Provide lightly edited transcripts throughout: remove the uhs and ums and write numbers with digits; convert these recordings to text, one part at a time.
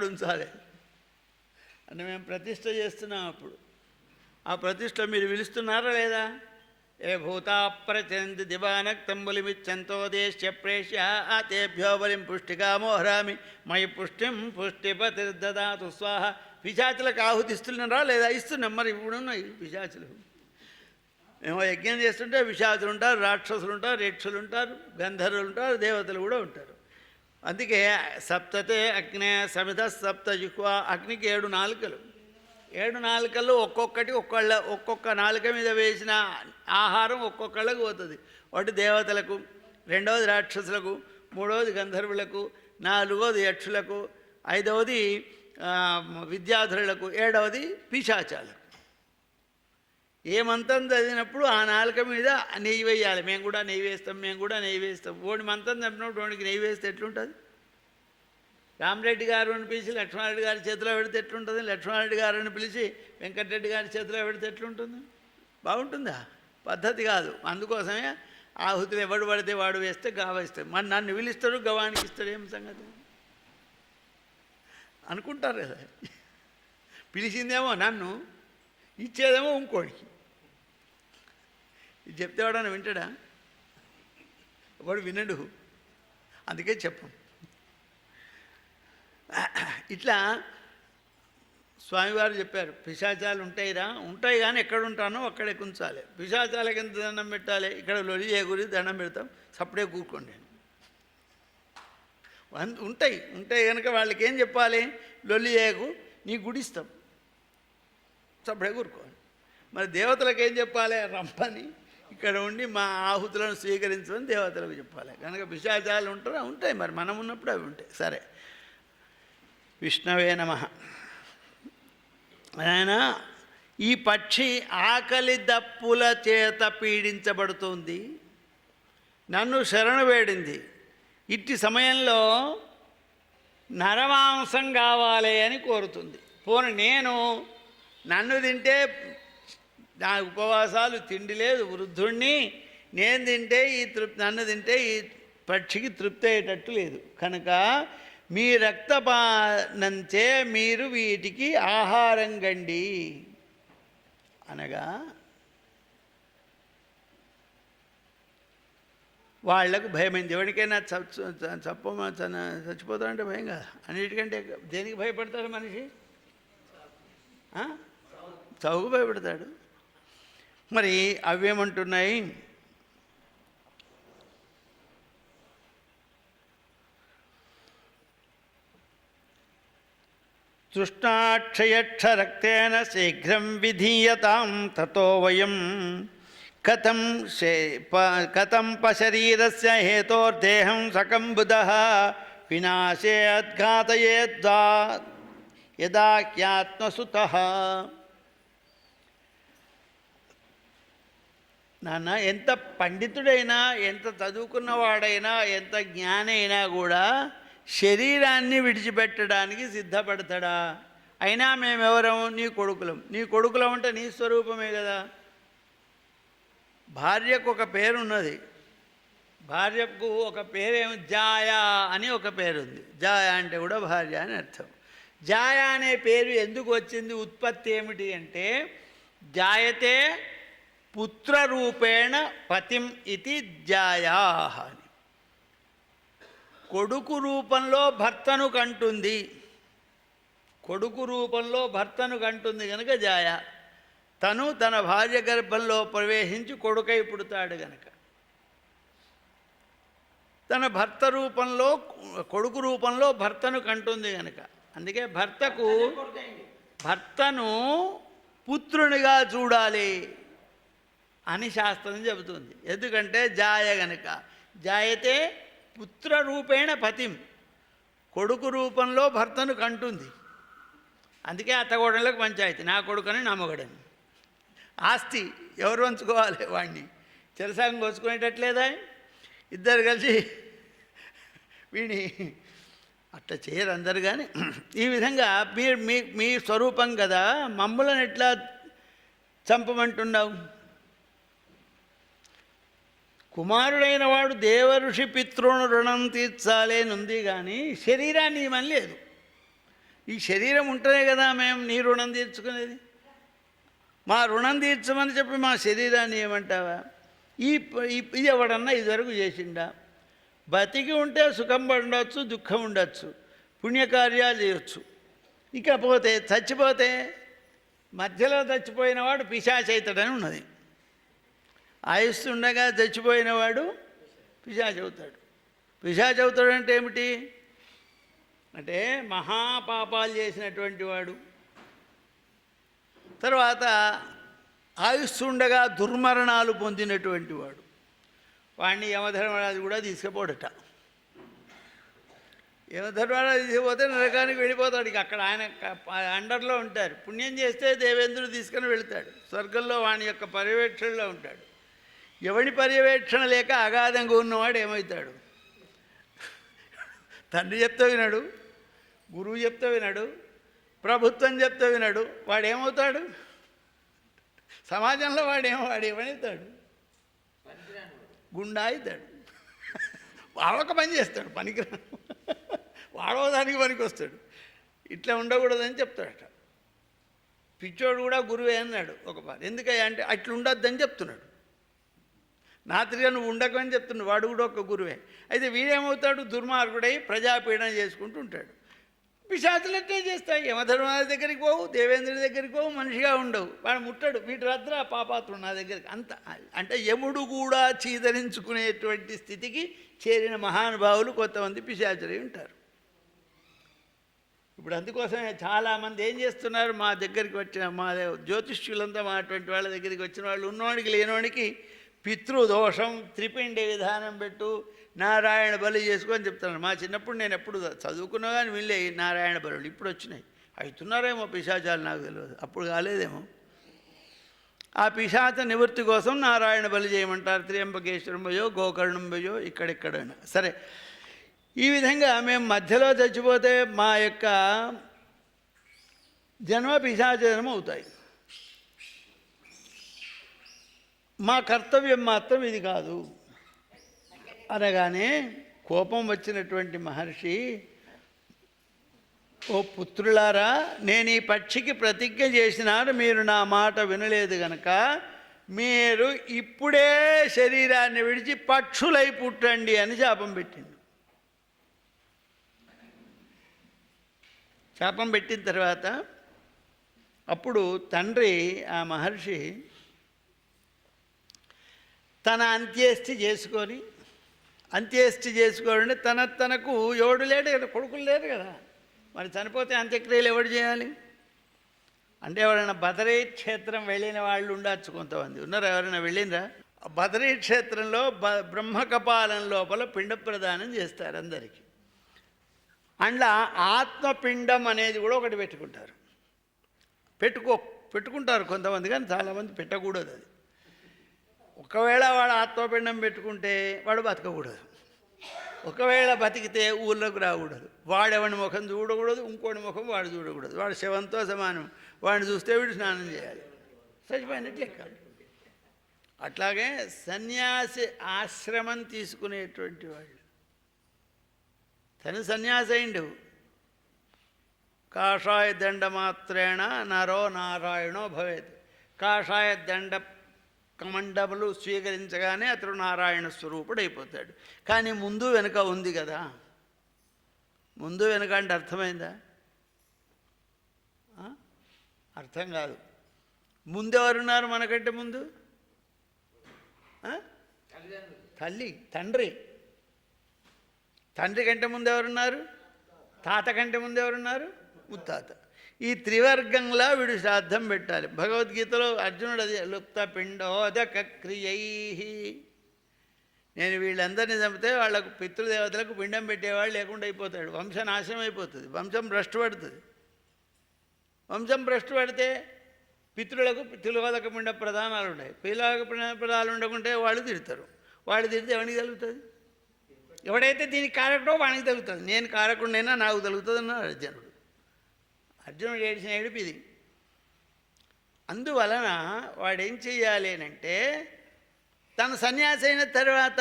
ఉంచాలి అంటే మేము ప్రతిష్ట చేస్తున్నాం. అప్పుడు ఆ ప్రతిష్ట మీరు పిలుస్తున్నారా లేదా? ఏ భూతా ప్రచంది దివానక్తం బలిమిచ్చంతో దేశ్య ప్రేష్య తేభ్యో బలిం పుష్టికామోహరామి మయి పుష్టిం పుష్టిపతిర్దదాతు స్వాహ. పిశాచులకు ఆహుతి ఇస్తున్నారా లేదా? ఇస్తున్నాం. మరి ఇప్పుడున్నాయి పిశాచులు. మేము యజ్ఞం చేస్తుంటే పిశాచులు ఉంటారు, రాక్షసులు ఉంటారు, యక్షులు ఉంటారు, గంధర్వులు ఉంటారు, దేవతలు కూడా ఉంటారు. అందుకే సప్తతే అగ్నే సమిధ సప్త జిహ్వ. అగ్నికి 7 నాలుకలు. 7 నాలుకల్లో ఒక్కొక్క నాలుక మీద వేసిన ఆహారం ఒక్కొక్కళ్ళకు పోతుంది. ఒకటి దేవతలకు, 2వది రాక్షసులకు, 3వది గంధర్వులకు, 4వది యక్షులకు, 5వది విద్యాధరులకు, 7వది పిశాచాలకు. ఏ మంత్రం చదివినప్పుడు ఆ నాలుక మీద నెయ్యి వేయాలి. మేము కూడా నెయ్యి వేస్తాం. ఓడి మంత్రం చంపినప్పుడు వాడికి నెయ్యి వేస్తే ఎట్లుంటుంది? రామరెడ్డి గారిని పిలిచి లక్ష్మారెడ్డి గారి చేతిలో పెడితే ఎట్లుంటుంది? లక్ష్మారెడ్డి గారిని పిలిచి వెంకటరెడ్డి గారి చేతిలో పెడితే ఎట్లుంటుంది? బాగుంటుందా? పద్ధతి కాదు. అందుకోసమే ఆహుతులు ఎవడు పడితే వాడు వేస్తే గావేస్తాడు. మరి నన్ను పిలుస్తాడు, గవానికి ఇస్తాడు, ఏం సంగతి అనుకుంటారు కదా. పిలిచిందేమో నన్ను, ఇచ్చేదేమో ఇంకోడికి. ఇది చెప్తే వాడని వింటాడా? వాడు వినడు. అందుకే చెప్పం. ఇట్లా స్వామివారు చెప్పారు, పిశాచాలు ఉంటాయి కానీ ఎక్కడ ఉంటానో అక్కడే కుంచాలి. పిశాచాలకి ఎంత దండం పెట్టాలి? ఇక్కడ లొలి గురి దండం పెడతాం, సప్పుడే కూర్కోండి. ఉంటాయి కనుక వాళ్ళకి ఏం చెప్పాలి? లొల్లి చేయకు, నీ గుడిస్తాం, సప్పుడే కూరుకోవాలి. మరి దేవతలకు ఏం చెప్పాలి? రమ్మని ఇక్కడ ఉండి మా ఆహుతులను స్వీకరించమని దేవతలకు చెప్పాలి. కనుక పిశాచాలు ఉంటాయి. మరి మనం ఉన్నప్పుడు అవి ఉంటాయి. సరే, విష్ణవే నమః. ఆయన ఈ పక్షి ఆకలి దప్పుల చేత పీడించబడుతుంది, నన్ను శరణు వేడింది. ఇట్టి సమయంలో నరమాంసం కావాలి అని కోరుతుంది. పోను నన్ను తింటే నా ఉపవాసాలు, తిండి లేదు, వృద్ధుణ్ణి, నేను తింటే నన్ను తింటే ఈ పక్షికి తృప్తి అయ్యేటట్టు లేదు. కనుక మీ రక్తపానంచే మీరు వీటికి ఆహారం గండి అనగా వాళ్లకు భయమైంది. ఎవరికైనా చచ్చిపోతాడంటే భయం కదా. అన్నిటికంటే దేనికి భయపడతాడు మనిషి? చౌకు భయపడతాడు. మరి అవేమంటున్నాయి? తృష్ణాక్షయక్షరక్తేన శీఘ్రం విధీయతాం తతో వయం కథం పశరీరస్య హేతోర్దేహం సకంబుధః వినాశే అద్ఘాతయేద్వా యదాఖ్యాత్మసుతః. నాన్న, ఎంత పండితుడైనా, ఎంత చదువుకున్నవాడైనా, ఎంత జ్ఞాని అయినా కూడా శరీరాన్ని విడిచిపెట్టడానికి సిద్ధపడతాడా? అయినా మేమెవరం? నీ కొడుకులం. నీ కొడుకులం అంటే నీ స్వరూపమే కదా. భార్యకు ఒక పేరున్నది. భార్యకు ఒక పేరేమి? జాయా అని ఒక పేరుంది. జాయా అంటే కూడా భార్య అని అర్థం. జాయా అనే పేరు ఎందుకు వచ్చింది? ఉత్పత్తి ఏమిటి అంటే, జాయతే పుత్రరూపేణ పతిం ఇది జాయా అని. కొడుకు రూపంలో భర్తను కంటుంది. కొడుకు రూపంలో భర్తను కంటుంది కనుక జాయ. తను తన భార్య గర్భంలో ప్రవేశించి కొడుకై పుడతాడు గనక, తన భర్త రూపంలో, కొడుకు రూపంలో భర్తను కంటుంది కనుక, అందుకే భర్తను పుత్రునిగా చూడాలి అని శాస్త్రం చెబుతుంది. ఎందుకంటే జాయ గనక. జాయతే పుత్రరూపేణ పతిం, కొడుకు రూపంలో భర్తను కంటుంది. అందుకే అత్తగోడలకు పంచాయతీ, నా కొడుకుని నా మొగడని. ఆస్తి ఎవరు పంచుకోవాలి? వాడిని చెరసాగం కోసుకునేటట్లేదా? ఇద్దరు కలిసి వీడిని అట్లా చేయరు అందరు. కానీ ఈ విధంగా మీ స్వరూపం కదా, మమ్ములను ఎట్లా చంపమంటున్నావు? కుమారుడైన వాడు దేవఋషి పితృను రుణం తీర్చాలి అని ఉంది, కానీ శరీరాన్ని ఇవ్వని లేదు. ఈ శరీరం ఉంటేనే కదా మేము నీ రుణం తీర్చుకునేది. మా రుణం తీర్చమని చెప్పి మా శరీరాన్ని ఏమంటావా? ఇది ఎవడన్నా ఇదివరకు చేసిండా? బతికి ఉంటే సుఖం ఉండొచ్చు, దుఃఖం ఉండొచ్చు, పుణ్యకార్యాలు చేయొచ్చు. ఇకపోతే చచ్చిపోతే మధ్యలో చచ్చిపోయినవాడు పిశాచైతాడని ఉన్నది. ఆయుస్తుండగా చచ్చిపోయినవాడు పిశాచవుతాడు. పిశాచవుతాడంటే ఏమిటి అంటే మహాపాపాలు చేసినటువంటి వాడు, తర్వాత ఆయుస్తుండగా దుర్మరణాలు పొందినటువంటి వాడు, వాడిని యమధర్మరాజు కూడా తీసుకుపోడట. యమధర్మరాజు తీసుకుపోతే నరకానికి వెళ్ళిపోతాడు. ఇక అక్కడ ఆయన అండర్లో ఉంటారు. పుణ్యం చేస్తే దేవేంద్రుడు తీసుకుని వెళతాడు. స్వర్గంలో వాని యొక్క పర్యవేక్షణలో ఉంటాడు. ఎవడి పర్యవేక్షణ లేక అగాధంగా ఉన్నవాడు ఏమవుతాడు? తండ్రి చెప్తే వినడు, గురువు చెప్తే వినడు, ప్రభుత్వం చెప్తే వినడు. వాడేమవుతాడు? సమాజంలో వాడు ఏమవుతాడు? గుండా అవుతాడు. వాడొక పని చేస్తాడు, పనికిరాను. వాడో దానికి పనికి వస్తాడు. ఇట్లా ఉండకూడదని చెప్తాడట. పిచ్చోడు కూడా గురువే అన్నాడు ఒక పాట. ఎందుకయ్యా అంటే అట్లా ఉండొద్దని చెప్తున్నాడు. నాత్రిగా నువ్వు ఉండకని చెప్తున్నాడు. వాడు కూడా ఒక గురువే. అయితే వీడేమవుతాడు? దుర్మార్గుడై ప్రజాపీడన చేసుకుంటూ ఉంటాడు. పిశాచులు ఎట్లే చేస్తాయి. యమధర్మరాజు దగ్గరికి పోవు, దేవేంద్రుడి దగ్గరికి పోవు, మనిషిగా ఉండవు. వాడు ముట్టడు. వీటి రద్ర పాపాత్రుడు నా దగ్గరికి. అంత అంటే యముడు కూడా చీదరించుకునేటువంటి స్థితికి చేరిన మహానుభావులు కొంతమంది పిశాచులై ఉంటారు. ఇప్పుడు అందుకోసమే చాలామంది ఏం చేస్తున్నారు? మా దగ్గరికి వచ్చిన మా జ్యోతిష్యులంతా మా అటువంటి వాళ్ళ దగ్గరికి వచ్చిన వాళ్ళు ఉన్నవాడికి లేనివాడికి పితృదోషం, త్రిపిండి విధానం పెట్టు, నారాయణ బలి చేసుకొని చెప్తున్నాను. మా చిన్నప్పుడు నేను ఎప్పుడు చదువుకున్నా కానీ వీళ్ళే నారాయణ బలులు ఇప్పుడు వచ్చినాయి. అవుతున్నారేమో పిశాచాలు, నాకు తెలియదు. అప్పుడు కాలేదేమో. ఆ పిశాచ నివృత్తి కోసం నారాయణ బలి చేయమంటారు. త్ర్యంబకేశ్వరం పోయో, గోకర్ణం పోయో, ఇక్కడెక్కడైనా సరే. ఈ విధంగా మేము మధ్యలో చచ్చిపోతే మా యొక్క జన్మ పిశాచ జన్మ అవుతాయి. మా కర్తవ్యం మాత్రం ఇది కాదు అనగానే కోపం వచ్చినటువంటి మహర్షి, ఓ పుత్రులారా, నేను ఈ పక్షికి ప్రతిజ్ఞ చేసినాను, మీరు నా మాట వినలేదు గనక మీరు ఇప్పుడే శరీరాన్ని విడిచి పక్షులై పుట్టండి అని శాపం పెట్టిండు. శాపం పెట్టిన తర్వాత అప్పుడు తండ్రి ఆ మహర్షి తన అంత్యేష్టి చేసుకోండి. తనకు ఎవడు లేడు కదా, కొడుకులు లేరు కదా, మరి చనిపోతే అంత్యక్రియలు ఎవడు చేయాలి అంటే ఎవరైనా బదరీ క్షేత్రం వెళ్ళిన వాళ్ళు ఉండొచ్చు. కొంతమంది ఉన్నారు. ఎవరైనా వెళ్ళిందా? బదరీ క్షేత్రంలో బ్రహ్మకపాలం లోపల పిండ ప్రదానం చేస్తారు అందరికీ. అందులో ఆత్మపిండం అనేది కూడా ఒకటి పెట్టుకుంటారు కొంతమంది, కానీ చాలామంది పెట్టకూడదు. అది ఒకవేళ వాడు ఆత్మపిండం పెట్టుకుంటే వాడు బతకకూడదు. ఒకవేళ బతికితే ఊళ్ళోకి రాకూడదు. వాడెవడి ముఖం చూడకూడదు, ఇంకోటి ముఖం వాడు చూడకూడదు. వాడు శవంతో సమానం. వాడిని చూస్తే వీడు స్నానం చేయాలి, చచ్చిపోయినట్టు లెక్క. అట్లాగే సన్యాసి ఆశ్రమం తీసుకునేటువంటి వాళ్ళు, తను సన్యాసి అయిండు. కాషాయ దండ మాత్రేణ నరో నారాయణో భవేత్. కాషాయ దండ కమండములు స్వీకరించగానే అతడు నారాయణ స్వరూపుడు అయిపోతాడు. కానీ ముందు వెనుక ఉంది కదా. ముందు వెనుక అంటే అర్థమైందా? అర్థం కాదు. ముందెవరున్నారు మనకంటే ముందు? తండ్రి కంటే ముందు ఎవరున్నారు? తాత కంటే ముందు ఎవరున్నారు? ముత్తాత. ఈ త్రివర్గంలా వీడు శ్రాద్ధం పెట్టాలి. భగవద్గీతలో అర్జునుడు అది లుప్త పిండోదక క్రియై, నేను వీళ్ళందరినీ చంపితే వాళ్లకు పితృదేవతలకు పిండం పెట్టేవాళ్ళు లేకుండా అయిపోతాడు. వంశనాశనం అయిపోతుంది, వంశం భ్రష్టు పడుతుంది. వంశం భ్రష్టు పడితే పితృలకు పితృలోక పిండ ప్రధానాలు ఉన్నాయి. పిల్లలకు పిండ ప్రధానాలు ఉండకుంటే వాళ్ళు తిడతారు. వాళ్ళు తిడితే ఎవరికి తగులుతుంది? ఎవడైతే దీనికి కారకుడో వానికి తగులుతుంది. నేను కారకుడినైనా నాకు తగులుతుంది అన్నాడు అర్జునుడు. అర్జునుడు ఏడిచిన ఏడుపు ఇది. అందువలన వాడేం చెయ్యాలి అంటే, తను సన్యాసి అయిన తర్వాత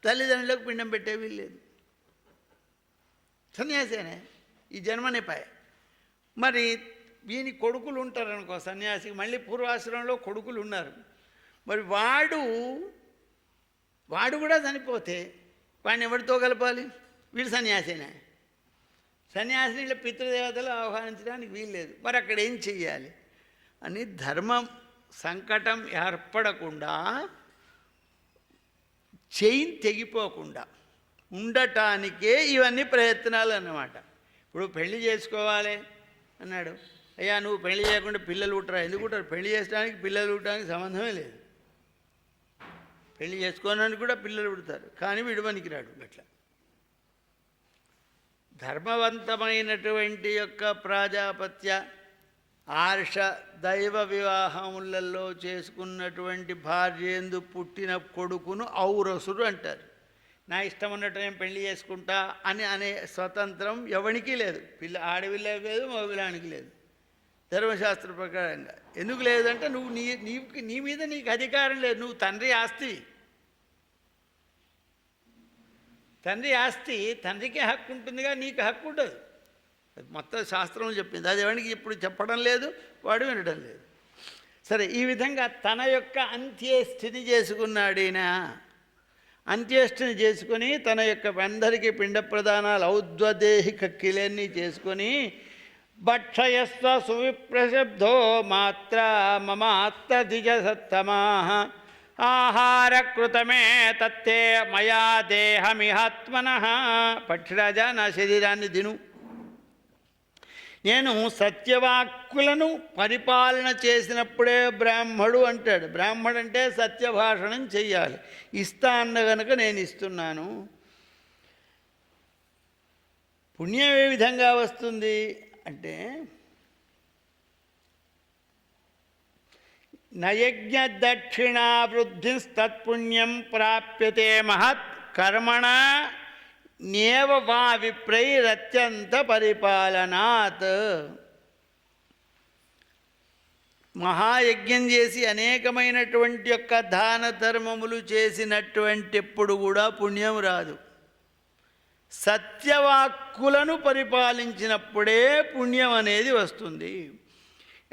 తల్లిదండ్రులకు పిండం పెట్టే వీల్లేదు. సన్యాసేనే ఈ జన్మనే పాయ. మరి వీని కొడుకులు ఉంటారనుకో సన్యాసికి, మళ్ళీ పూర్వాశ్రమంలో కొడుకులు ఉన్నారు. మరి వాడు కూడా చనిపోతే వాడిని ఎవరితో కలపాలి? వీడు సన్యాసేనా? సన్యాసిని పితృదేవతలు ఆహ్వానించడానికి వీల్లేదు. మరి అక్కడ ఏం చెయ్యాలి అని ధర్మం సంకటం ఏర్పడకుండా, చైన్ తెగిపోకుండా ఉండటానికే ఇవన్నీ ప్రయత్నాలు అన్నమాట. ఇప్పుడు పెళ్లి చేసుకోవాలి అన్నాడు, అయ్యా నువ్వు పెళ్లి చేయకుండా పిల్లలు పుట్టరా? ఎందుకు పుట్టరు? పెళ్లి చేసుకోవడానికి పిల్లలు పుట్టడానికి సంబంధమే లేదు. పెళ్లి చేసుకోవడానికి కూడా పిల్లలు పుడతారు, కానీ విడవనికి రాడు. అట్లా ధర్మవంతమైనటువంటి యొక్క ప్రాజాపత్య ఆర్ష దైవ వివాహములలో చేసుకున్నటువంటి భార్యందు పుట్టిన కొడుకును ఔరసుడు అంటారు. నా ఇష్టం ఉన్నట్టు నేను పెళ్లి చేసుకుంటా అని అనే స్వతంత్రం ఎవరికి లేదు. ఆడపిల్లకి లేదు, మగపిల్లానికి లేదు ధర్మశాస్త్ర ప్రకారంగా. ఎందుకు లేదంటే నువ్వు నీ మీద నీకు అధికారం లేదు. నువ్వు తండ్రి ఆస్తి, తండ్రికి హక్కు ఉంటుందిగా, నీకు హక్కు ఉండదు. మొత్తం శాస్త్రం చెప్పింది. అది ఎవరికి ఇప్పుడు చెప్పడం లేదు, వాడు వినడం లేదు. సరే, ఈ విధంగా తన యొక్క అంత్యేష్టిని చేసుకున్నాడు ఈయన. అంత్యేష్టిని చేసుకొని తన యొక్క అందరికీ పిండ ప్రదానాలు ఔద్వదేహిక కిలన్నీ చేసుకొని భక్షయస్వ సువిప్రశబ్దో మాత్ర మమాత్మధిజ సత్తమా ఆహారకృతమే తత్తే మయా దేహమిహాత్మనః. పక్షిరాజా, నా శరీరాన్ని తిను. నేను సత్యవాక్కులను పరిపాలన చేసినప్పుడే బ్రాహ్మడు అంటాడు. బ్రాహ్మడు అంటే సత్యభాషణం చెయ్యాలి. ఇస్తా అన్న కనుక నేను ఇస్తున్నాను. పుణ్యం ఏ విధంగా వస్తుంది అంటే, నయజ్ఞ దక్షిణా వృద్ధిస్తత్పుణ్యం ప్రాప్యతే మహత్ కర్మణ నేవ వా విప్రైరత్యంత పరిపాలనాత్. మహాయజ్ఞం చేసి అనేకమైనటువంటి యొక్క దాన ధర్మములు చేసినటువంటి ఎప్పుడు కూడా పుణ్యం రాదు. సత్యవాక్కులను పరిపాలించినప్పుడే పుణ్యం అనేది వస్తుంది.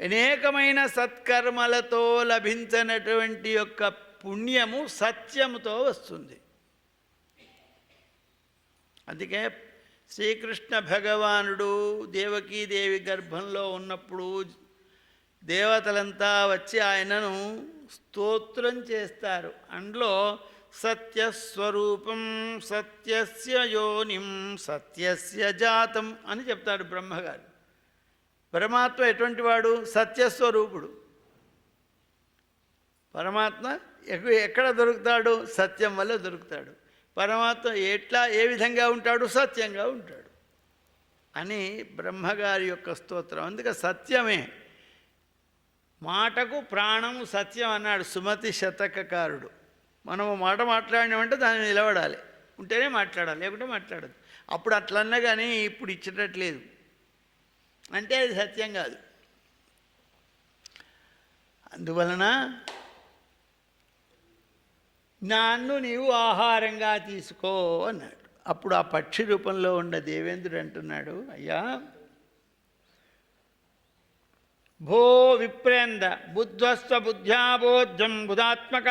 అనేకమైన సత్కర్మలతో లభించినటువంటి యొక్క పుణ్యము సత్యముతో వస్తుంది. అందుకే శ్రీకృష్ణ భగవానుడు దేవకీదేవి గర్భంలో ఉన్నప్పుడు దేవతలంతా వచ్చి ఆయనను స్తోత్రం చేస్తారు. అందులో సత్యస్వరూపం సత్యస్య యోనిం సత్యస్య జాతం అని చెప్తాడు బ్రహ్మగారు. పరమాత్మ ఎటువంటి వాడు? సత్యస్వరూపుడు. పరమాత్మ ఎక్కడ దొరుకుతాడు? సత్యం వల్ల దొరుకుతాడు. పరమాత్మ ఏ విధంగా ఉంటాడు? సత్యంగా ఉంటాడు అని బ్రహ్మగారి యొక్క స్తోత్రం. అందుకే సత్యమే, మాటకు ప్రాణము సత్యం అన్నాడు సుమతి శతకకారుడు. మనము మాట మాట్లాడినామంటే దాన్ని నిలబడాలి, ఉంటేనే మాట్లాడాలి, లేకుంటే మాట్లాడదు. అప్పుడు అట్లన్నా కానీ ఇప్పుడు ఇచ్చేటట్లేదు అంటే అది సత్యం కాదు. అందువలన నన్ను నీవు ఆహారంగా తీసుకో అన్నాడు. అప్పుడు ఆ పక్షి రూపంలో ఉన్న దేవేంద్రుడు అంటున్నాడు, అయ్యా భో విప్రేంద బుద్ధ్వస్వ బుద్ధ్యాబోధ్యం బుధాత్మక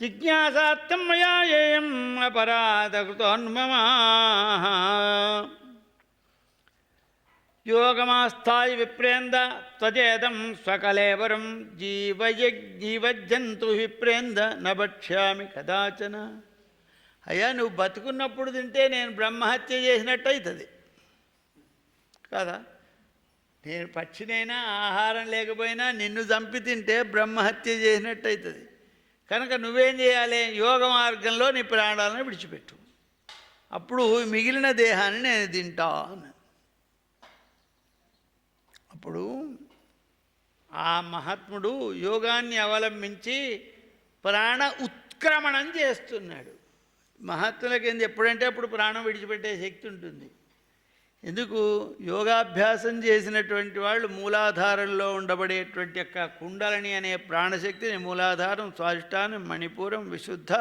జిజ్ఞాసార్థం మయా ఏయం అపరాధకృతోన్మమా యోగమాస్థాయి విప్రేంద త్వజేదం స్వకలేవరం జీవజంతు విప్రేంద నభక్ష్యామి కదాచన. అయ్యా నువ్వు బతుకున్నప్పుడు తింటే నేను బ్రహ్మహత్య చేసినట్టు అవుతుంది కదా. నేను పక్షినైనా ఆహారం లేకపోయినా నిన్ను చంపి తింటే బ్రహ్మహత్య చేసినట్టు అవుతుంది. కనుక నువ్వేం చేయాలి? యోగ మార్గంలో నీ ప్రాణాలను విడిచిపెట్టు, అప్పుడు మిగిలిన దేహాన్ని నేను తింటా అన్నాను. అప్పుడు ఆ మహాత్ముడు యోగాన్ని అవలంబించి ప్రాణ ఉత్క్రమణం చేస్తున్నాడు. మహాత్ములకి ఏంది, ఎప్పుడంటే అప్పుడు ప్రాణం విడిచిపెట్టే శక్తి ఉంటుంది. ఎందుకు? యోగాభ్యాసం చేసినటువంటి వాళ్ళు మూలాధారంలో ఉండబడేటువంటి యొక్క కుండలని అనే ప్రాణశక్తిని మూలాధారం, స్వాధిష్టానం, మణిపూరం, విశుద్ధ,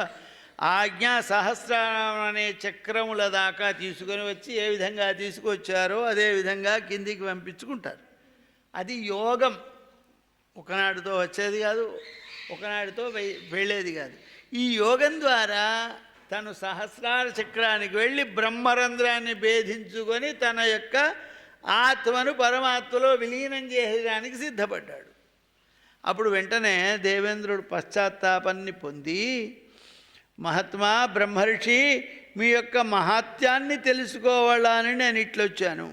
ఆజ్ఞ, సహస్రారం అనే చక్రముల దాకా తీసుకొని వచ్చి ఏ విధంగా తీసుకొచ్చారో అదే విధంగా కిందికి పంపించుకుంటారు. అది యోగం. ఒకనాటితో వచ్చేది కాదు, ఒకనాటితో వెళ్ళేది కాదు. ఈ యోగం ద్వారా తను సహస్రార చక్రానికి వెళ్ళి బ్రహ్మరంధ్రాన్ని భేదించుకొని తన యొక్క ఆత్మను పరమాత్మలో విలీనం చేయడానికి సిద్ధపడ్డాడు. అప్పుడు వెంటనే దేవేంద్రుడు పశ్చాత్తాపాన్ని పొంది, మహాత్మా బ్రహ్మర్షి, మీ యొక్క మహాత్యాన్ని తెలుసుకోవాలని నేను ఇట్లొచ్చాను.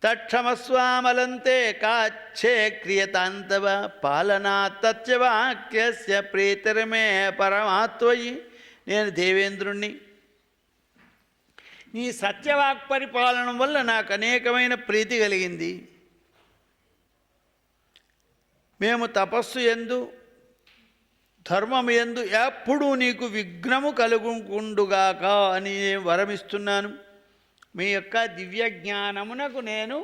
తక్షమస్వామలంతే కాచ్చే క్రియతాంతవ పాలనా తత్యవాక్యస్య ప్రీతిరమే పరమాత్మయి. నేను దేవేంద్రుణ్ణి. నీ సత్యవాక్ పరిపాలన వల్ల నాకు అనేకమైన ప్రీతి కలిగింది. మేము తపస్సు యందు ధర్మము యందు ఎప్పుడూ నీకు విఘ్నము కలుగుకుండుగాక అని వరమిస్తున్నాను. మీ యొక్క దివ్య జ్ఞానమునకు నేను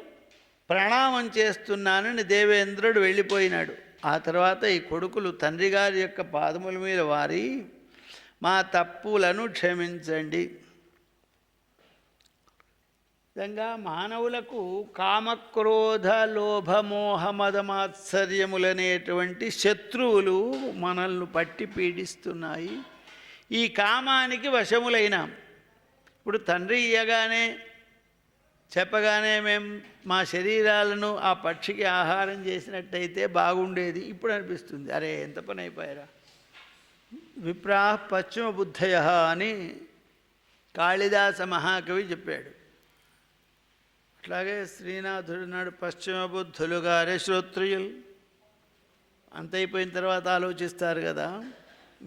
ప్రణామం చేస్తున్నానని దేవేంద్రుడు వెళ్ళిపోయినాడు. ఆ తర్వాత ఈ కొడుకులు తండ్రి గారి యొక్క పాదముల మీద వారి, మా తప్పులను క్షమించండి. విధంగా మానవులకు కామక్రోధ లోభమోహ మదమాత్సర్యములనేటువంటి శత్రువులు మనల్ని పట్టి పీడిస్తున్నాయి. ఈ కామానికి వశములైనాం. ఇప్పుడు తండ్రి ఇయ్యగానే చెప్పగానే మేము మా శరీరాలను ఆ పక్షికి ఆహారం చేసినట్టయితే బాగుండేది. ఇప్పుడు అనిపిస్తుంది, అరే ఎంత పని అయిపోయారా. విప్రా పశ్చిమ బుద్ధయ అని కాళిదాస మహాకవి చెప్పాడు. అట్లాగే శ్రీనాథుడు నాడు పశ్చిమ బుద్ధులు గారే శ్రోత్రియులు. అంత అయిపోయిన తర్వాత ఆలోచిస్తారు కదా,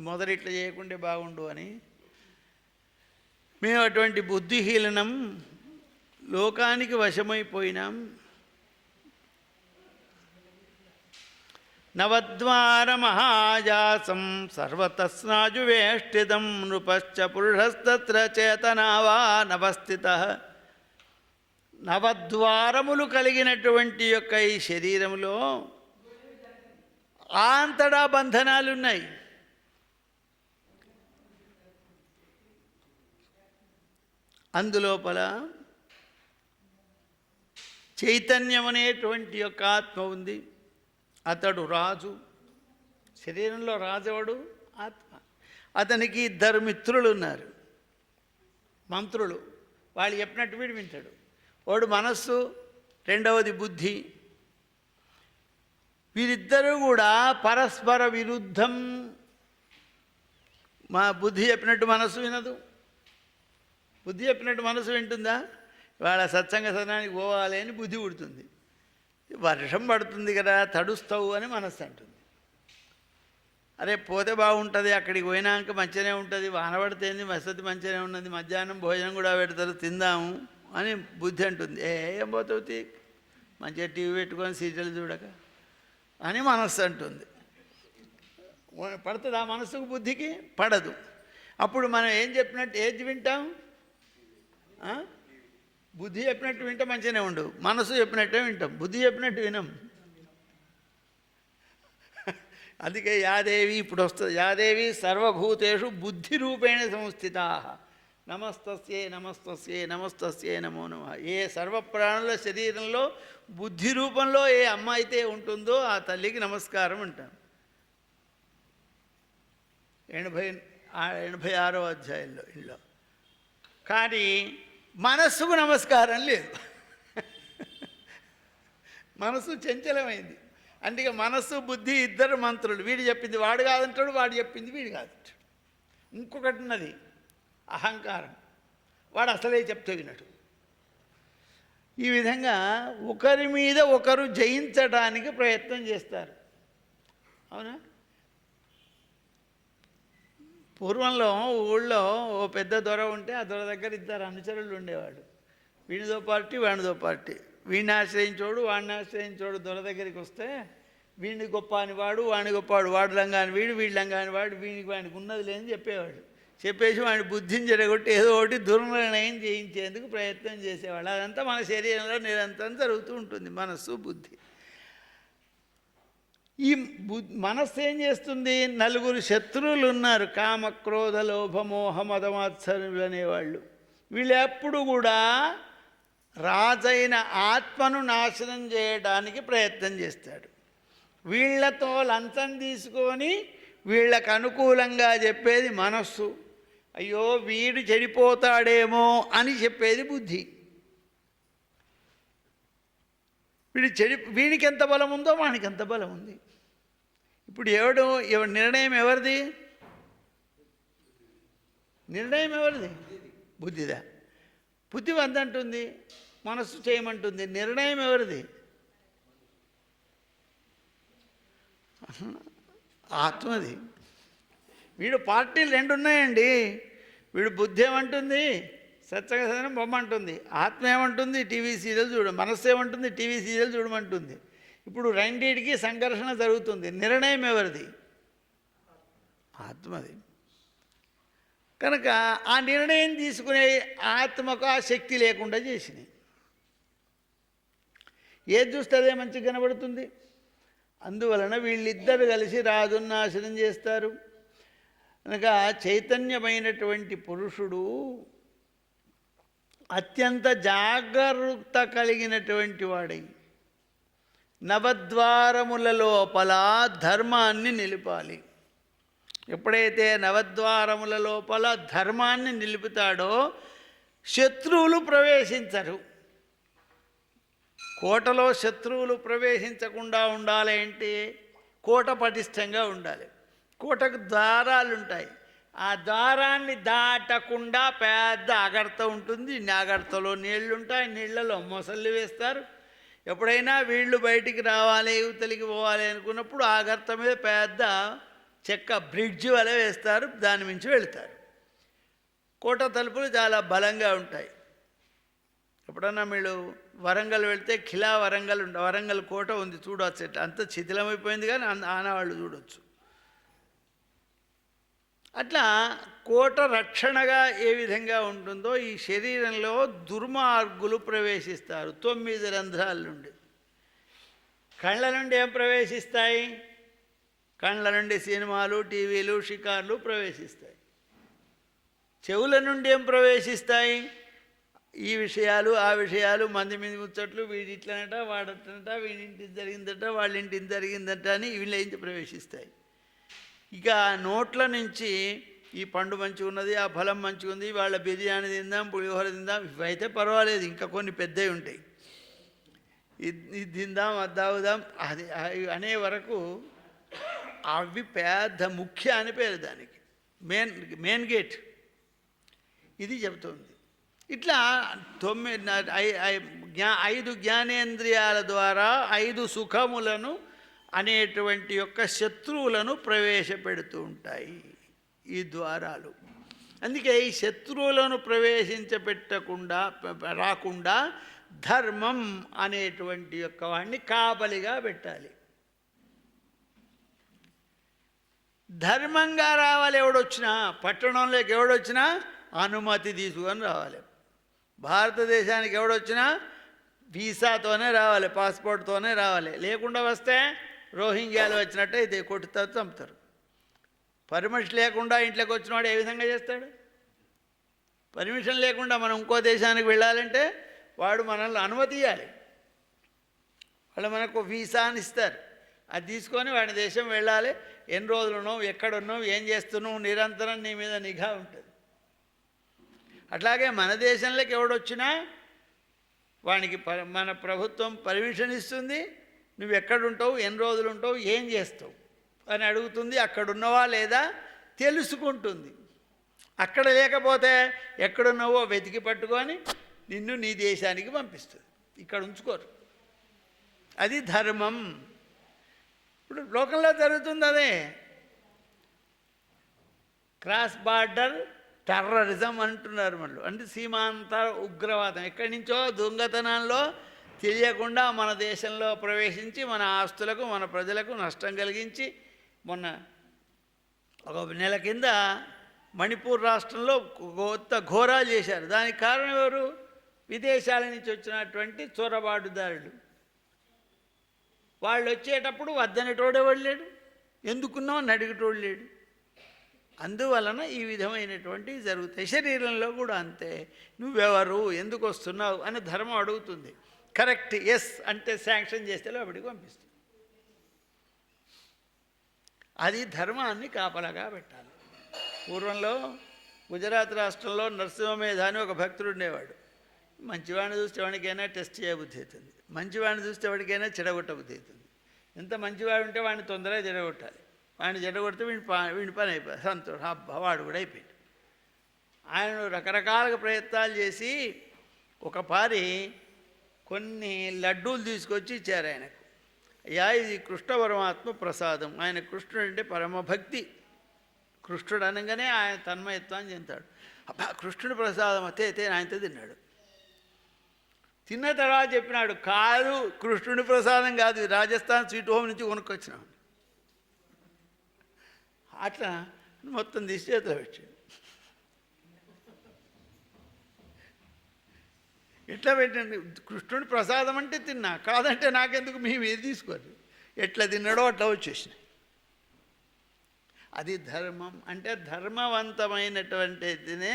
మొదలు ఇట్లా చేయకుంటే బాగుండు అని. మేము అటువంటి బుద్ధిహీనం, లోకానికి వశమైపోయినాం. నవద్వార మహాజాసం సర్వతస్నాజువేష్టితం నృపశ్చ పురుషస్తత్ర చేతనావా నవస్థితః. నవద్వారములు కలిగినటువంటి యొక్క ఈ శరీరంలో అంతటా బంధనాలు ఉన్నాయి. అందులోపల చైతన్యం అనేటువంటి యొక్క ఆత్మ ఉంది. అతడు రాజు. శరీరంలో రాజువాడు ఆత్మ. అతనికి ఇద్దరు మిత్రులు ఉన్నారు, మంత్రులు. వాళ్ళు చెప్పినట్టు వీడు వింటాడు. వాడు మనస్సు, రెండవది బుద్ధి. వీరిద్దరూ కూడా పరస్పర విరుద్ధం. మా బుద్ధి చెప్పినట్టు మనస్సు వినదు, బుద్ధి చెప్పినట్టు మనసు వింటుందా? ఇవాళ సత్సంగ సదనానికి పోవాలి అని బుద్ధి పుడుతుంది. వర్షం పడుతుంది కదా, తడుస్తావు అని మనస్సు అంటుంది. అరే పోతే బాగుంటుంది, అక్కడికి పోయినాక మంచిగానే ఉంటుంది, వాన పడితేంది, వసతి మంచిగానే ఉన్నది, మధ్యాహ్నం భోజనం కూడా పెడతారు, తిందాము అని బుద్ధి అంటుంది. ఏం పోతావు, మంచిగా టీవీ పెట్టుకొని సీరియల్ చూడక అని మనస్సు అంటుంది. పడుతుంది ఆ మనస్సుకు, బుద్ధికి పడదు. అప్పుడు మనం ఏం చెప్పినట్టు ఏది వింటాం? బుద్ధి చెప్పినట్టు వింటే మంచిగానే ఉండు, మనసు చెప్పినట్టే వింటాం, బుద్ధి చెప్పినట్టు వినం. అందుకే యాదేవి ఇప్పుడు వస్తుంది. యాదేవి సర్వభూతేషు బుద్ధి రూపేణ సంస్థితా. నమస్తస్యే నమస్తస్యే నమస్తస్యే నమో నమః. ఏ సర్వప్రాణుల శరీరంలో బుద్ధి రూపంలో ఏ అమ్మ అయితే ఉంటుందో ఆ తల్లికి నమస్కారం అంటాం. 86వ అధ్యాయంలో ఇంట్లో. కానీ మనస్సుకు నమస్కారం లేదు. మనసు చంచలమైంది. అందుకే మనస్సు బుద్ధి ఇద్దరు మంత్రులు. వీడు చెప్పింది వాడు కాదంటాడు, వాడు చెప్పింది వీడు కాదంటాడు. ఇంకొకటి ఉన్నది అహంకారం. వాడు అసలే చెప్తే వినడు. ఈ విధంగా ఒకరి మీద ఒకరు జయించడానికి ప్రయత్నం చేస్తారు. అవునా? పూర్వంలో ఊళ్ళో ఓ పెద్ద దొర ఉంటే ఆ దొర దగ్గర ఇద్దరు అనుచరులు ఉండేవాడు. వీడితో పార్టీ వాడితో పార్టీ. వీడిని ఆశ్రయించోడు వాడిని ఆశ్రయించోడు దొర దగ్గరికి వస్తే వీడిని గొప్ప అని వాడు, వాడిని గొప్పవాడు, వాడు లంగాని వీడు, వీడు లంగాని వాడు, వాడికి ఉన్నది లేని చెప్పేవాడు. చెప్పేసి వాడి బుద్ధిని జరగొట్టి ఏదో ఒకటి దుర్నిర్ణయం చేయించేందుకు ప్రయత్నం చేసేవాడు. అదంతా మన శరీరంలో నిరంతరం జరుగుతూ ఉంటుంది, మనస్సు బుద్ధి. ఈ మనస్సు ఏం చేస్తుంది? నలుగురు శత్రువులు ఉన్నారు, కామ క్రోధ లోభ మోహ మదమాత్సర్యులు అనేవాళ్ళు. వీళ్ళు ఎప్పుడు కూడా రాజైన ఆత్మను నాశనం చేయడానికి ప్రయత్నం చేస్తాడు. వీళ్లతో లంచం తీసుకొని వీళ్ళకు అనుకూలంగా చెప్పేది మనస్సు. అయ్యో వీడు చెడిపోతాడేమో అని చెప్పేది బుద్ధి. వీడికి ఎంత బలం ఉందో వానికి ఎంత బలం ఉంది. ఇప్పుడు నిర్ణయం ఎవరిది? నిర్ణయం ఎవరిది? బుద్ధిదా? బుద్ధి వద్దంటుంది, మనస్సు చేయమంటుంది. నిర్ణయం ఎవరిది? ఆత్మది. వీడు పార్టీలు రెండు ఉన్నాయండి. వీడు బుద్ధి ఏమంటుంది? సత్సంగం బొమ్మంటుంది. ఆత్మ ఏమంటుంది? టీవీ సీరియల్ మనస్సు ఏమంటుంది? టీవీ సీరియల్ చూడమంటుంది. ఇప్పుడు రెండింటికి సంఘర్షణ జరుగుతుంది. నిర్ణయం ఎవరిది? ఆత్మది. కనుక ఆ నిర్ణయం తీసుకునే ఆత్మకు ఆ శక్తి లేకుండా చేసినాయి. ఏది చూస్తే అదే మంచిగా కనబడుతుంది. అందువలన వీళ్ళిద్దరు కలిసి రాజును నాశనం చేస్తారు. కనుక చైతన్యమైనటువంటి పురుషుడు అత్యంత జాగరూకత కలిగినటువంటి వాడై నవద్వారముల లోపల ధర్మాన్ని నిలిపాలి. ఎప్పుడైతే నవద్వారముల లోపల ధర్మాన్ని నిలుపుతాడో శత్రువులు ప్రవేశించరు. కోటలో శత్రువులు ప్రవేశించకుండా ఉండాలి అంటే కోట పటిష్టంగా ఉండాలి. కోటకు ద్వారాలు ఉంటాయి. ఆ ద్వారాన్ని దాటకుండా పెద్ద అగర్త ఉంటుంది. అగర్తలో నీళ్లు ఉంటాయి. నీళ్లలో మొసళ్ళు వేస్తారు. ఎప్పుడైనా వీళ్ళు బయటికి రావాలి, యువతలికి పోవాలి అనుకున్నప్పుడు ఆ అగర్త మీద పెద్ద చెక్క బ్రిడ్జ్ వలె వేస్తారు. దాని మించి వెళ్తారు. కోట తలుపులు చాలా బలంగా ఉంటాయి. ఎప్పుడన్నా మీరు వరంగల్ వెళ్తే ఖిలా వరంగల్ కోట ఉంది, చూడవచ్చు. అంత శిథిలమైపోయింది కానీ ఆనవాళ్ళు చూడవచ్చు. అట్లా కోట రక్షణగా ఏ విధంగా ఉంటుందో ఈ శరీరంలో దుర్మార్గులు ప్రవేశిస్తారు. 9 రంధ్రాల నుండి. కళ్ళ నుండి ఏం ప్రవేశిస్తాయి? కళ్ళ నుండి సినిమాలు, టీవీలు, షికార్లు ప్రవేశిస్తాయి. చెవుల నుండి ఏం ప్రవేశిస్తాయి? ఈ విషయాలు, ఆ విషయాలు, మంది మీద ముచ్చట్లు, వీడి ఇట్లనట, వాడటనట, వీడింటి జరిగిందట, వాళ్ళింటి జరిగిందట అని వీళ్ళ ప్రవేశిస్తాయి. ఇక నోట్ల నుంచి ఈ పండు మంచిగా ఉన్నది, ఆ ఫలం మంచిగా ఉంది, వాళ్ళ బిర్యానీ తిందాం, పులిహోర తిందాం, ఇవైతే పర్వాలేదు. ఇంకా కొన్ని పెద్దవి ఉంటాయి. ఇది తిందాం, అది తాగుదాం, అది అనే వరకు అవి పెద్ద ముఖ్య అని పేరు దానికి. మెయిన్ గేట్ ఇది చెబుతుంది. ఇట్లా 5 జ్ఞానేంద్రియాల ద్వారా 5 సుఖములను అనేటువంటి యొక్క శత్రువులను ప్రవేశపెడుతూ ఉంటాయి ఈ ద్వారాలు. అందుకే ఈ శత్రువులను రాకుండా ధర్మం అనేటువంటి యొక్క వాడిని కాపలిగా పెట్టాలి. ధర్మంగా రావాలి. ఎవడొచ్చినా, పట్టణంలోకి ఎవడొచ్చినా అనుమతి తీసుకొని రావాలి. భారతదేశానికి ఎవడొచ్చినా వీసాతోనే రావాలి, పాస్పోర్ట్తోనే రావాలి. లేకుండా వస్తే రోహింగ్యాలు వచ్చినట్టే ఇది కొట్టుతా చంపుతారు. పర్మిషన్ లేకుండా ఇంట్లోకి వచ్చినవాడు ఏ విధంగా చేస్తాడు? పర్మిషన్ లేకుండా మనం ఇంకో దేశానికి వెళ్ళాలంటే వాడు మనల్ని అనుమతి ఇవ్వాలి. వాళ్ళు మనకు వీసా అని ఇస్తారు. అది తీసుకొని వాడి దేశం వెళ్ళాలి. ఎన్ని రోజులున్నావు, ఎక్కడున్నావు, ఏం చేస్తున్నావు, నిరంతరం నీ మీద నిఘా ఉంటుంది. అట్లాగే మన దేశంలోకి ఎవడొచ్చినా వానికి మన ప్రభుత్వం పర్మిషన్ ఇస్తుంది. నువ్వు ఎక్కడుంటావు, ఎన్ని రోజులు ఉంటావు, ఏం చేస్తావు అని అడుగుతుంది. అక్కడున్నవా లేదా తెలుసుకుంటుంది. అక్కడ లేకపోతే ఎక్కడున్నావో వెతికి పట్టుకొని నిన్ను నీ దేశానికి పంపిస్తుంది. ఇక్కడ ఉంచుకోరు. అది ధర్మం. ఇప్పుడు లోకంలో జరుగుతుంది అదే. క్రాస్ బార్డర్ టెర్రరిజం అంటున్నారు మళ్ళీ. అంటే సీమాంత ఉగ్రవాదం. ఎక్కడి నుంచో దొంగతనాల్లో తెలియకుండా మన దేశంలో ప్రవేశించి మన ఆస్తులకు, మన ప్రజలకు నష్టం కలిగించి, మొన్న ఒక నెల కింద మణిపూర్ రాష్ట్రంలో కొత్త ఘోరాలు చేశారు. దానికి కారణం ఎవరు? విదేశాల నుంచి వచ్చినటువంటి చొరబాటుదారులు. వాళ్ళు వచ్చేటప్పుడు వద్దనేటోడు ఎవడు లేడు, ఎందుకున్నావు అని అడిగేటోడు లేడు. అందువలన ఈ విధమైనటువంటివి జరుగుతాయి. శరీరంలో కూడా అంతే. నువ్వెవరు, ఎందుకు వస్తున్నావు అని ధర్మం అడుగుతుంది. కరెక్ట్ ఎస్ అంటే శాంక్షన్ చేస్తే లోపలికి పంపిస్తుంది. అది ధర్మాన్ని కాపలాగా పెట్టాలి. పూర్వంలో గుజరాత్ రాష్ట్రంలో నరసింహమేధ అని ఒక భక్తుడు ఉండేవాడు. మంచివాడిని చూస్తే వాడికైనా టెస్ట్ చేయబుద్ధి అవుతుంది, మంచివాడిని చూస్తే వాడికైనా చెడగొట్టబుద్ధి అవుతుంది. ఎంత మంచివాడు ఉంటే వాడిని తొందరగా చెడగొట్టాలి. వాడిని చెడగొడితే వీడి పని అయిపోయి సంతోషం, అబ్బా వాడు కూడా అయిపోయాడు. ఆయన రకరకాలుగా ప్రయత్నాలు చేసి ఒక పారి కొన్ని లడ్డూలు తీసుకొచ్చి ఇచ్చారు ఆయనకు. అయ్యా ఇది కృష్ణ పరమాత్మ ప్రసాదం. ఆయన కృష్ణుడు అంటే పరమభక్తి. కృష్ణుడు అనగానే ఆయన తన్మయత్వాన్ని చెందుతాడు. అబ్బా కృష్ణుడి ప్రసాదం అయితే ఆయనతో తిన్నాడు. తిన్న తర్వాత చెప్పినాడు, కాదు కృష్ణుడి ప్రసాదం కాదు, రాజస్థాన్ స్వీట్ హోమ్ నుంచి కొనుక్కొచ్చినాం. అట్లా మొత్తం తీసి చేతిలో పెట్టాడు. ఎట్లా పెట్టండి, కృష్ణుడి ప్రసాదం అంటే తిన్నా, కాదంటే నాకెందుకు, మేము ఏది తీసుకోరు. ఎట్లా తిన్నాడో అట్లా వచ్చేసినాయి. అది ధర్మం అంటే ధర్మవంతమైనటువంటిదినే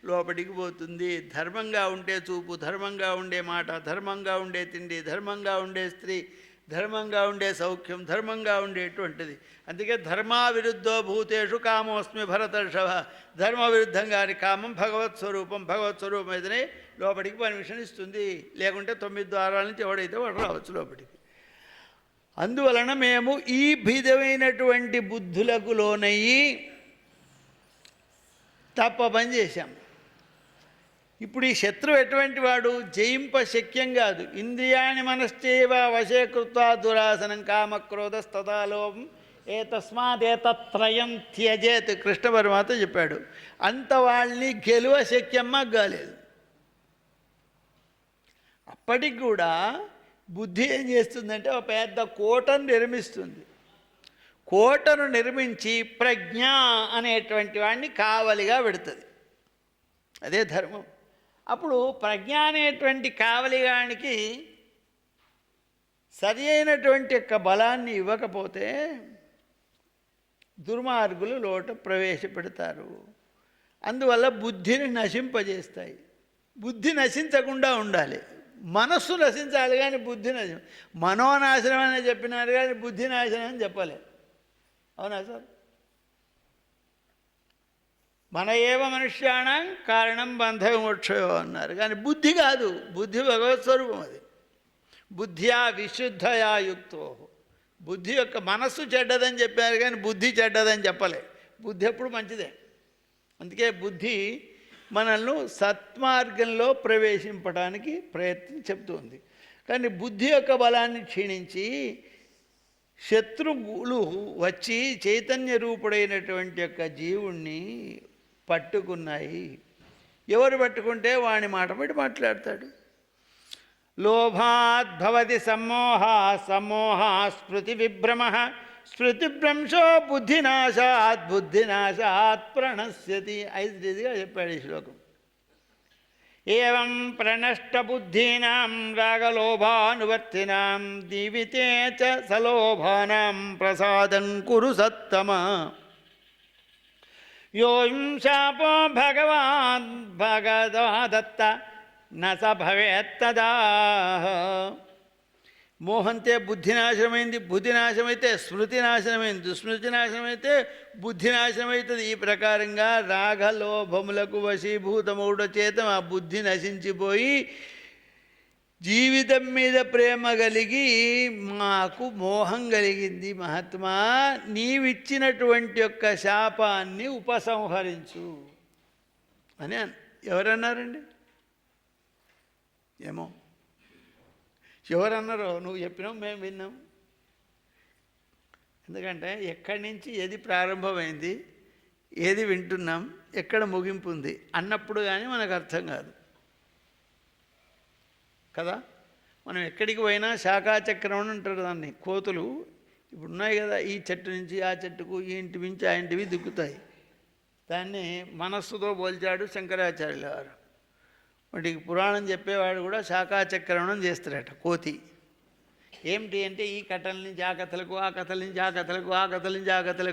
లోపలికి పోతుంది. ధర్మంగా ఉండే చూపు, ధర్మంగా ఉండే మాట, ధర్మంగా ఉండే తిండి, ధర్మంగా ఉండే స్త్రీ, ధర్మంగా ఉండే సౌఖ్యం, ధర్మంగా ఉండేటువంటిది. అందుకే ధర్మావిరుద్ధో భూతేషు కామోస్మి భరతర్షభ. ధర్మ విరుద్ధంగాని కామం భగవత్ స్వరూపం. భగవత్ స్వరూపం అయితేనే లోపలికి పర్మిషన్ ఇస్తుంది. లేకుంటే 9 ద్వారాల నుంచి ఎవడైతే వాడు రావచ్చు లోపలికి. అందువలన మేము ఈ విధమైనటువంటి బుద్ధులకు లోనయ్యి తప్ప పని చేశాం. ఇప్పుడు ఈ శత్రువు ఎటువంటి వాడు, జయింప శక్యం కాదు. ఇంద్రియాణి మనశ్చేవ వశీకృత్వా దురాసనం కామక్రోధస్తథాలోభం ఏతస్మాదేతత్రయం త్యజేత్. కృష్ణ పరమాత్మ చెప్పాడు. అంత వాళ్ళని గెలువ శక్యమ్మ కాలేదు. అప్పటికి కూడా బుద్ధి ఏం చేస్తుందంటే ఒక పెద్ద కోటను నిర్మిస్తుంది. కోటను నిర్మించి ప్రజ్ఞ అనేటువంటి వాడిని కావలిగా పెడుతుంది. అదే ధర్మం. అప్పుడు ప్రజ్ఞ అనేటువంటి కావలిగానికి సరి అయినటువంటి యొక్క బలాన్ని ఇవ్వకపోతే దుర్మార్గులు లోట ప్రవేశపెడతారు. అందువల్ల బుద్ధిని నశింపజేస్తాయి. బుద్ధి నశించకుండా ఉండాలి. మనస్సు నశించాలి కానీ బుద్ధి మనోనాశనం అని చెప్పినారు కానీ బుద్ధి నాశనం అని చెప్పలే. అవునా సార్? మన ఏవ మనుష్యాణం కారణం బంధమోక్షయో అన్నారు. కానీ బుద్ధి కాదు, బుద్ధి భగవత్ స్వరూపం. అది బుద్ధ్యా విశుద్ధయా యుక్తో. బుద్ధి యొక్క మనస్సు చెడ్డదని చెప్పారు కానీ బుద్ధి చెడ్డదని చెప్పలే. బుద్ధి ఎప్పుడు మంచిదే. అందుకే బుద్ధి మనల్ని సత్మార్గంలో ప్రవేశింపడానికి ప్రయత్నం చెప్తుంది. కానీ బుద్ధి యొక్క బలాన్ని క్షీణించి శత్రువులు వచ్చి చైతన్య రూపుడైనటువంటి యొక్క జీవుణ్ణి పట్టుకున్నాయి. ఎవరు పట్టుకుంటే వాని మాట పెట్టి మాట్లాడతాడు. లోభాద్భవతి సమ్మోహ, సమ్మోహ స్మృతి విభ్రమ, స్మృతిభ్రంశో బుద్ధినాశాత్, బుద్ధినాశాత్ ప్రణశ్యతి. 5గా చెప్పాడు ఈ శ్లోకం. ఏవం ప్రణష్టబుద్ధీనాం రాగలోభానువర్తినాం దీవితే చ సలోభానాం ప్రసాదం కురు సత్తమ. యోయం శాపో భగవాన్ భగవదత్త న స భవేత్తదా. మోహంతే బుద్ధి నాశనమైంది, బుద్ధి నాశనమైతే స్మృతి నాశనమైంది, స్మృతి నాశనమైతే బుద్ధి నాశనమవుతుంది. ఈ ప్రకారంగా రాగలోభములకు వశీభూతమౌడ చేత ఆ బుద్ధి నశించిపోయి జీవితం మీద ప్రేమ కలిగి మాకు మోహం కలిగింది. మహాత్మా, నీవిచ్చినటువంటి యొక్క శాపాన్ని ఉపసంహరించు అని ఎవరన్నారండి? ఏమో ఎవరన్నారో నువ్వు చెప్పినావు, మేము విన్నాం. ఎందుకంటే ఎక్కడి నుంచి ఏది ప్రారంభమైంది, ఏది వింటున్నాం, ఎక్కడ ముగింపు ఉంది అన్నప్పుడు కానీ మనకు అర్థం కాదు కదా. మనం ఎక్కడికి పోయినా శాఖాచక్రం అని అంటారు దాన్ని. కోతులు ఇప్పుడు ఉన్నాయి కదా, ఈ చెట్టు నుంచి ఆ చెట్టుకు, ఈ ఇంటి నుంచి ఆ ఇంటివి దిక్కుతాయి. దాన్ని మనస్సుతో పోల్చాడు శంకరాచార్యుల వారు. వాటికి పురాణం చెప్పేవాడు కూడా శాఖాచక్రమణం చేస్తారట. కోతి ఏమిటి అంటే ఈ కథల నుంచి ఆ కథలకు, ఆ కథల నుంచి ఆ కథలకు, ఆ కథల నుంచి ఆ కథలకు